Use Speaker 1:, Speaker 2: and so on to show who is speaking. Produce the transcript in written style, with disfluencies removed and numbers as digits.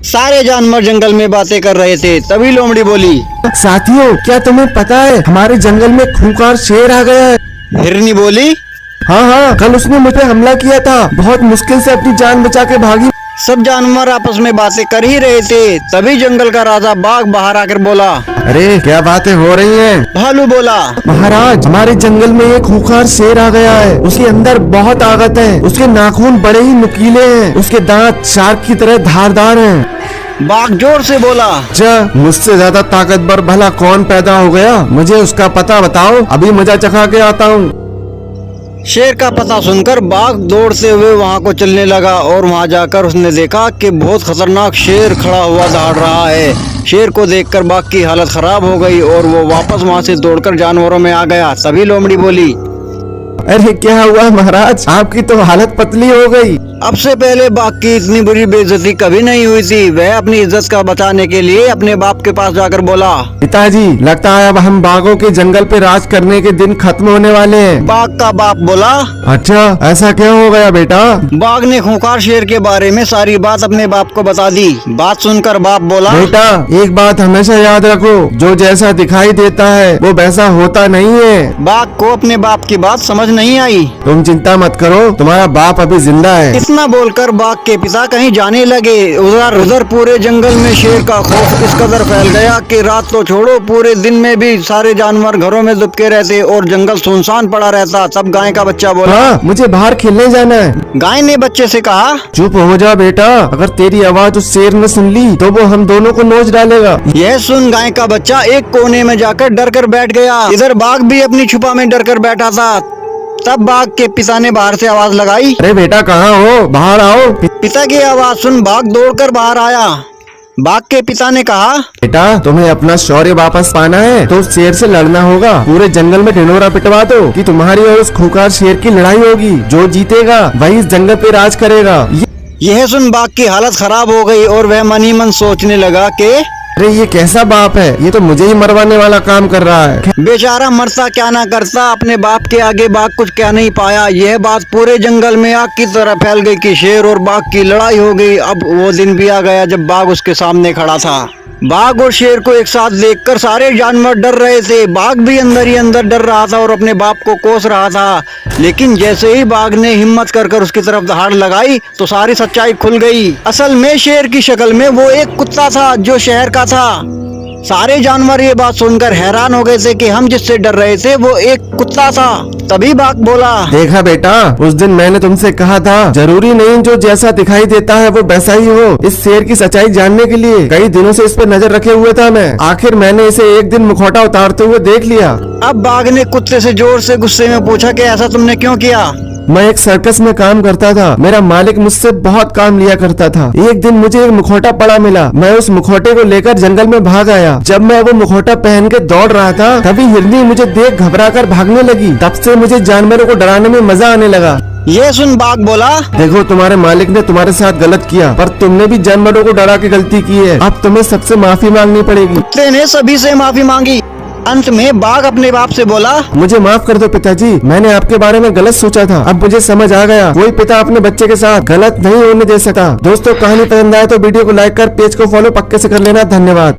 Speaker 1: सारे जानवर जंगल में बातें कर रहे थे, तभी लोमड़ी बोली।
Speaker 2: साथियों, क्या तुम्हें पता है हमारे जंगल में खूंखार शेर आ गया है।
Speaker 1: हिरनी बोली।
Speaker 2: हाँ, कल उसने मुझ पे हमला किया था। बहुत मुश्किल से अपनी जान बचा के भागी।
Speaker 1: सब जानवर आपस में बातें कर ही रहे थे, तभी जंगल का राजा बाघ बाहर आकर बोला।
Speaker 2: अरे क्या बातें हो रही हैं?
Speaker 1: भालू बोला।
Speaker 2: महाराज, हमारे जंगल में एक खूंखार शेर आ गया है। उसके अंदर बहुत ताकत है। उसके नाखून बड़े ही नुकीले हैं। उसके दांत शार्क की तरह धारदार हैं।
Speaker 1: बाघ जोर से बोला।
Speaker 2: मुझसे ज्यादा ताकतवर भला कौन पैदा हो गया? मुझे उसका पता बताओ, अभी मजा चखा के आता हूँ।
Speaker 1: शेर का पता सुनकर बाघ दौड़ते हुए वहां को चलने लगा और वहां जाकर उसने देखा कि बहुत खतरनाक शेर खड़ा हुआ दहाड़ रहा है। शेर को देखकर बाघ की हालत खराब हो गई और वो वापस वहां से दौड़कर जानवरों में आ गया। तभी लोमड़ी बोली।
Speaker 2: अरे क्या हुआ महाराज, आपकी तो हालत पतली हो गई।
Speaker 1: अब से पहले बाघ की इतनी बुरी बेइज्जती कभी नहीं हुई थी। वह अपनी इज्जत का बचाने के लिए अपने बाप के पास जाकर बोला।
Speaker 2: पिताजी, लगता है अब हम बाघों के जंगल पे राज करने के दिन खत्म होने वाले हैं।
Speaker 1: बाघ का बाप बोला।
Speaker 2: अच्छा, ऐसा क्या हो गया बेटा?
Speaker 1: बाघ ने खूंखार शेर के बारे में सारी बात अपने बाप को बता दी। बात सुनकर बाप बोला।
Speaker 2: बेटा, एक बात हमेशा याद रखो, जो जैसा दिखाई देता है वो वैसा होता नहीं है।
Speaker 1: बाघ को अपने बाप की बात समझ नहीं आई।
Speaker 2: तुम चिंता मत करो, तुम्हारा बाप अभी जिंदा है।
Speaker 1: इतना बोलकर बाघ के पिता कहीं जाने लगे। उधर पूरे जंगल में शेर का खौफ इस कदर फैल गया कि रात तो छोड़ो, पूरे दिन में भी सारे जानवर घरों में दुबके रहते और जंगल सुनसान पड़ा रहता। तब गाय का बच्चा बोला।
Speaker 2: हाँ, मुझे बाहर खेलने जाना है।
Speaker 1: गाय ने बच्चे से कहा।
Speaker 2: चुप हो जा बेटा, अगर तेरी आवाज उस शेर ने सुन ली तो वो हम दोनों को नोच डालेगा।
Speaker 1: यह सुन गाय का बच्चा एक कोने में जाकर डर कर बैठ गया। इधर बाघ भी अपनी छुपा में डर कर बैठा था। तब बाघ के पिता ने बाहर से आवाज लगाई।
Speaker 2: अरे बेटा, कहाँ हो? बाहर आओ।
Speaker 1: पिता की आवाज सुन बाघ दौड़कर बाहर आया। बाघ के पिता ने कहा।
Speaker 2: बेटा, तुम्हें अपना शौर्य वापस पाना है तो शेर से लड़ना होगा। पूरे जंगल में ढिंढोरा पिटवा दो कि तुम्हारी और उस खूंखार शेर की लड़ाई होगी। जो जीतेगा वही इस जंगल पे राज करेगा।
Speaker 1: यह सुन बाघ की हालत खराब हो गई और वह मन ही मन सोचने लगा कि
Speaker 2: अरे ये कैसा बाप है, ये तो मुझे ही मरवाने वाला काम कर रहा है।
Speaker 1: बेचारा मरता क्या ना करता, अपने बाप के आगे बाघ कुछ कह नहीं पाया। यह बात पूरे जंगल में आग की तरह फैल गई कि शेर और बाघ की लड़ाई हो गई। अब वो दिन भी आ गया जब बाघ उसके सामने खड़ा था। बाघ और शेर को एक साथ देखकर सारे जानवर डर रहे थे। बाघ भी अंदर ही अंदर डर रहा था और अपने बाप को कोस रहा था। लेकिन जैसे ही बाघ ने हिम्मत कर उसकी तरफ दहाड़ लगाई तो सारी सच्चाई खुल गई। असल में शेर की शक्ल में वो एक कुत्ता था जो शहर का था। सारे जानवर ये बात सुनकर हैरान हो गए थे कि हम जिससे डर रहे थे वो एक कुत्ता था। तभी बाघ बोला। देखा
Speaker 2: बेटा, उस दिन मैंने तुमसे कहा था, जरूरी नहीं जो जैसा दिखाई देता है वो वैसा ही हो। इस शेर की सच्चाई जानने के लिए कई दिनों से इस पर नजर रखे हुए था मैं। आखिर मैंने इसे एक दिन मुखौटा उतारते हुए देख लिया।
Speaker 1: अब बाघ ने कुत्ते से जोर से गुस्से में पूछा कि ऐसा तुमने क्यों किया?
Speaker 2: मैं एक सर्कस में काम करता था। मेरा मालिक मुझसे बहुत काम लिया करता था। एक दिन मुझे एक मुखौटा पड़ा मिला। मैं उस मुखौटे को लेकर जंगल में भाग आया। जब मैं वो मुखौटा पहन के दौड़ रहा था तभी हिरनी मुझे देख घबराकर भागने लगी। तब से मुझे जानवरों को डराने में मजा आने लगा।
Speaker 1: ये सुन बाघ बोला।
Speaker 2: देखो, तुम्हारे मालिक ने तुम्हारे साथ गलत किया, पर तुमने भी जानवरों को डरा के गलती की है। अब तुम्हें सबसे माफी मांगनी पड़ेगी।
Speaker 1: कुत्ते ने सभी से माफी मांगी। अंत में बाघ अपने बाप से बोला।
Speaker 2: मुझे माफ कर दो पिताजी, मैंने आपके बारे में गलत सोचा था। अब मुझे समझ आ गया, कोई पिता अपने बच्चे के साथ गलत नहीं होने दे सकता। दोस्तों, कहानी पसंद आए तो वीडियो को लाइक कर पेज को फॉलो पक्के से कर लेना। धन्यवाद।